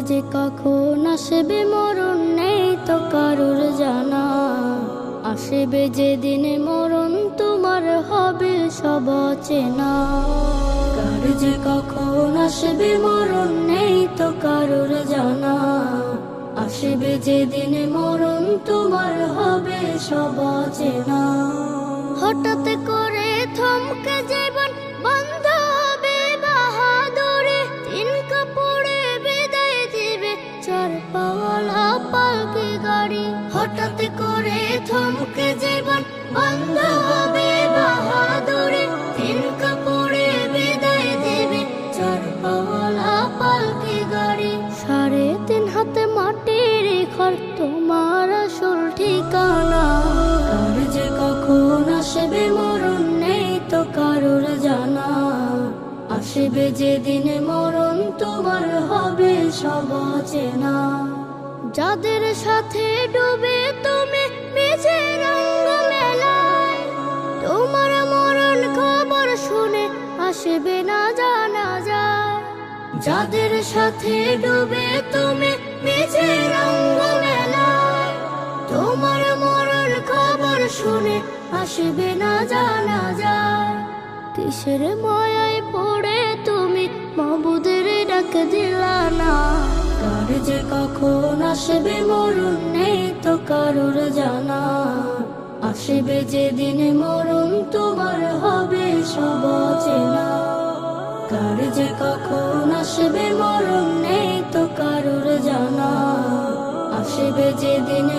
যে কখন আসবে মরণ নেই তো কারোর জানা। আসবে যেদিনে মরণ তোমার হবে সব চেনা। কার যে কখন আসবে মরণ নেই তো কারোর জানা। আসবে যেদিনে মরণ তোমার হবে সব চেনা। হঠাৎ করে থমকে জীবন বন্ধ হবে বাহাদুরি। তিন কাপড়ে বিদায় দিবে চার পাওয়ালা পালকি গাড়ি। হঠাৎ করে থমকে জীবন বন্ধ হবে বাহাদুরি। তিন কাপড়ে বিদায় দিবে চার পাওয়ালা পালকি গাড়ি। 3.5 হাতে মাটির ঘর তোমার আসল ঠিকানা। কার যে কখন আসবে মরণ নেই তো কারোর জানা। আসবে যেদিনে মরণ তোমার হবে সব চেনা। যাদের সাথে ডুবে তুমি বেঁচে রঙ্গ মেলায়, তোমার মরণ খবর শুনে আসবে না জানা যায়। যাদের সাথে ডুবে তুমি বেঁচে রঙ্গ মেলায়, তোমার মরণ খবর শুনে আসবে না জানা যায়। কিসের মায়ায় পড়ে তুমি মাবুদের ডাক দিলা না। কার যে কখন আসবে মরণ নেই তো কারোর জানা। আসবে যেদিনে মরণ তোমার হবে সব চেনা। কার যে কখন আসবে মরণ নেই তো কারোর জানা। আসবে যেদিনে